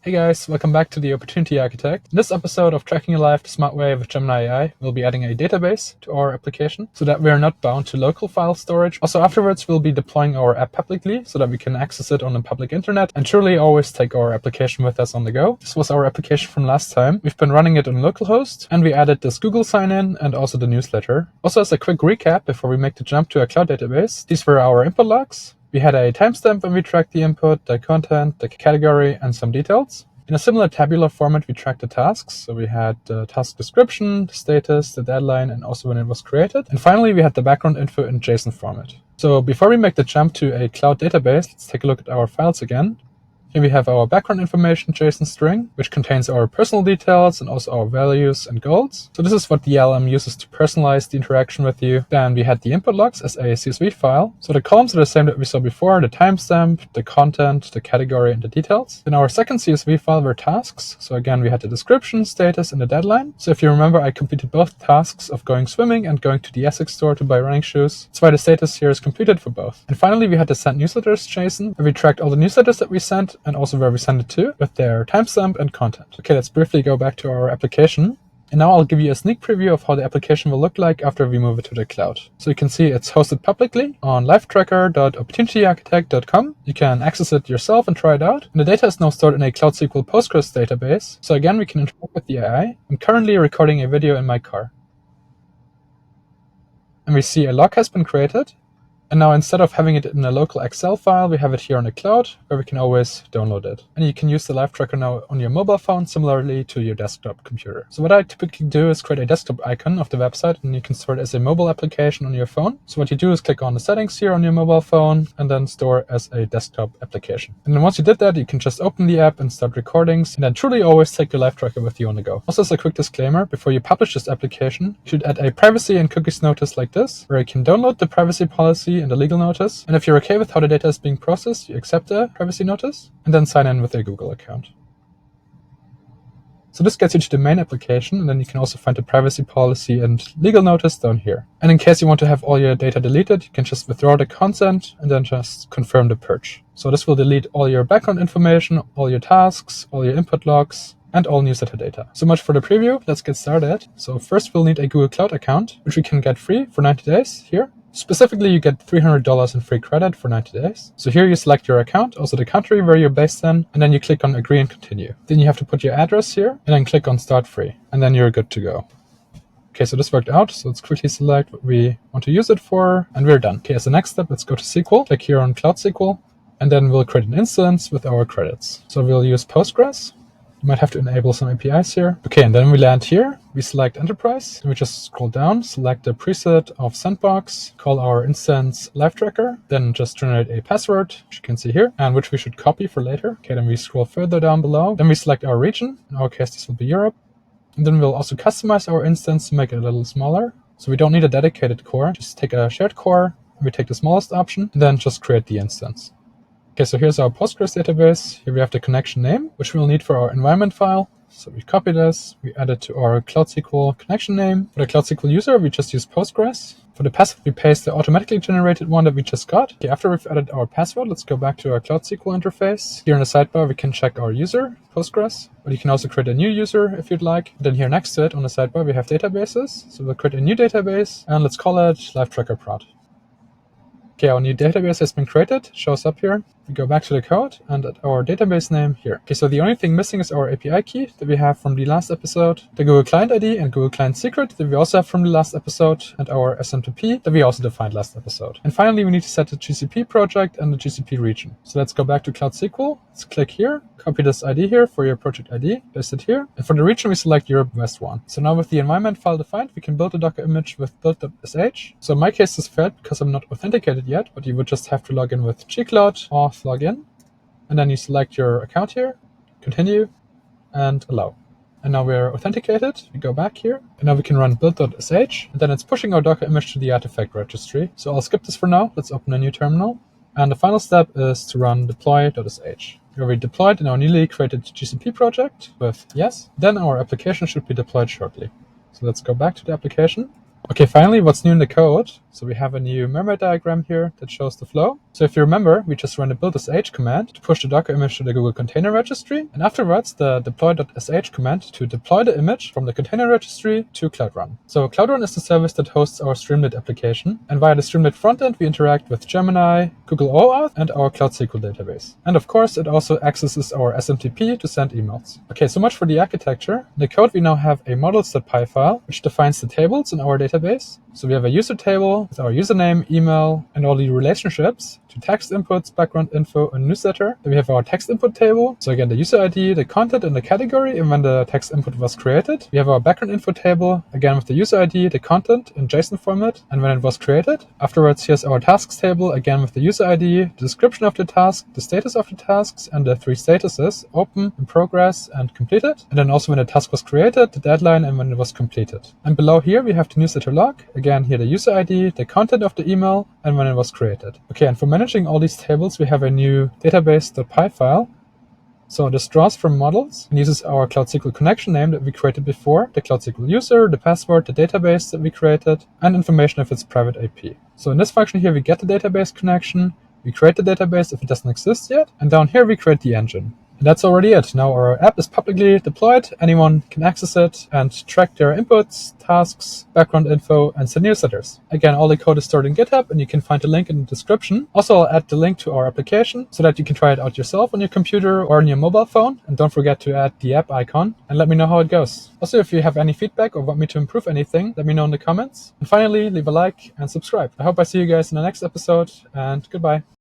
Hey guys, welcome back to the Opportunity Architect. In this episode of Tracking Your Life the Smart Way with Gemini AI, we'll be adding a database to our application so that we are not bound to local file storage. Also afterwards, we'll be deploying our app publicly so that we can access it on the public internet and truly always take our application with us on the go. This was our application from last time. We've been running it on Localhost and we added this Google sign-in and also the newsletter. Also as a quick recap before we make the jump to a cloud database, these were our input logs. We had a timestamp when we tracked the input, the content, the category, and some details. In a similar tabular format, we tracked the tasks. So we had the task description, the status, the deadline, and also when it was created. And finally, we had the background info in JSON format. So before we make the jump to a cloud database, let's take a look at our files again. Here we have our background information JSON string, which contains our personal details and also our values and goals. So this is what the LM uses to personalize the interaction with you. Then we had the input logs as a CSV file. So the columns are the same that we saw before, the timestamp, the content, the category, and the details. Then our second CSV file were tasks. So again, we had the description, status, and the deadline. So if you remember, I completed both tasks of going swimming and going to the Essex store to buy running shoes. That's why the status here is completed for both. And finally, we had the send newsletters JSON, where we tracked all the newsletters that we sent and also where we send it to with their timestamp and content. Okay, let's briefly go back to our application. And now I'll give you a sneak preview of how the application will look like after we move it to the cloud. So you can see it's hosted publicly on livetracker.opportunityarchitect.com. You can access it yourself and try it out. And the data is now stored in a Cloud SQL Postgres database. So again, we can interact with the AI. I'm currently recording a video in my car. And we see a log has been created. And now instead of having it in a local Excel file, we have it here on the cloud where we can always download it. And you can use the live tracker now on your mobile phone similarly to your desktop computer. So what I typically do is create a desktop icon of the website and you can store it as a mobile application on your phone. So what you do is click on the settings here on your mobile phone and then store as a desktop application. And then once you did that, you can just open the app and start recordings and then truly always take your live tracker with you on the go. Also as a quick disclaimer, before you publish this application, you should add a privacy and cookies notice like this, where you can download the privacy policy and the legal notice. And if you're okay with how the data is being processed, you accept the privacy notice and then sign in with a Google account. So this gets you to the main application, and then you can also find the privacy policy and legal notice down here. And in case you want to have all your data deleted, you can just withdraw the consent and then just confirm the purge. So this will delete all your background information, all your tasks, all your input logs, and all newsletter data. So much for the preview. Let's get started. So first we'll need a Google Cloud account, which we can get free for 90 days here. Specifically, you get $300 in free credit for 90 days. So here you select your account, also the country where you're based in, and then you click on agree and continue. Then you have to put your address here and then click on start free, and then you're good to go. Okay, so this worked out. So let's quickly select what we want to use it for, and we're done. Okay, as the next step, let's go to SQL. Click here on Cloud SQL, and then we'll create an instance with our credits. So we'll use Postgres. You might have to enable some APIs here. Okay, and then we land here. We select Enterprise, and we just scroll down, select the preset of Sandbox, call our instance Live Tracker, then just generate a password, which you can see here, and which we should copy for later. Okay, then we scroll further down below. Then we select our region. In our case, this will be Europe. And then we'll also customize our instance to make it a little smaller. So we don't need a dedicated core. Just take a shared core, and we take the smallest option, and then just create the instance. Okay, so here's our Postgres database. Here we have the connection name, which we'll need for our environment file. So we copy this, we add it to our Cloud SQL connection name. For the Cloud SQL user, we just use Postgres. For the password, we paste the automatically generated one that we just got. Okay, after we've added our password, let's go back to our Cloud SQL interface. Here in the sidebar, we can check our user, Postgres, but you can also create a new user if you'd like. Then here next to it on the sidebar, we have databases. So we'll create a new database and let's call it Live Tracker Prod. Okay, our new database has been created, shows up here. We go back to the code and at our database name here. Okay, so the only thing missing is our API key that we have from the last episode, the Google Client ID and Google Client Secret that we also have from the last episode, and our SMTP that we also defined last episode. And finally, we need to set the GCP project and the GCP region. So let's go back to Cloud SQL. Let's click here, copy this ID here for your project ID, paste it here. And for the region, we select Europe West 1. So now with the environment file defined, we can build a Docker image with build.sh. So in my case, this failed because I'm not authenticated yet, but you would just have to log in with gcloud, auth, login, and then you select your account here, continue, and allow. And now we're authenticated. We go back here, and now we can run build.sh, and then it's pushing our Docker image to the Artifact Registry. So I'll skip this for now. Let's open a new terminal. And the final step is to run deploy.sh. Where we deployed in our newly created GCP project with yes. Then our application should be deployed shortly. So let's go back to the application. Okay, finally, what's new in the code? So we have a new mermaid diagram here that shows the flow. So if you remember, we just ran the build.sh command to push the Docker image to the Google Container Registry, and afterwards the deploy.sh command to deploy the image from the Container Registry to Cloud Run. So Cloud Run is the service that hosts our Streamlit application, and via the Streamlit frontend we interact with Gemini, Google OAuth, and our Cloud SQL database. And of course, it also accesses our SMTP to send emails. Okay, so much for the architecture. In the code we now have a models.py file, which defines the tables in our database. So we have a user table with our username, email, and all the relationships to text inputs, background info, and newsletter. Then we have our text input table. So again, the user ID, the content, and the category, and when the text input was created. We have our background info table, again with the user ID, the content in JSON format, and when it was created. Afterwards, here's our tasks table, again with the user ID, the description of the task, the status of the tasks, and the three statuses, open, in progress, and completed. And then also when the task was created, the deadline, and when it was completed. And below here, we have the newsletter log. Again, here the user ID, the content of the email, and when it was created. Okay, and for managing all these tables, we have a new database.py file. So this draws from models and uses our Cloud SQL connection name that we created before, the Cloud SQL user, the password, the database that we created, and information if it's private IP. So in this function here, we get the database connection, we create the database if it doesn't exist yet, and down here we create the engine. And that's already it. Now our app is publicly deployed. Anyone can access it and track their inputs, tasks, background info, and send newsletters. Again, all the code is stored in GitHub, and you can find the link in the description. Also, I'll add the link to our application so that you can try it out yourself on your computer or on your mobile phone. And don't forget to add the app icon and let me know how it goes. Also, if you have any feedback or want me to improve anything, let me know in the comments. And finally, leave a like and subscribe. I hope I see you guys in the next episode, and goodbye.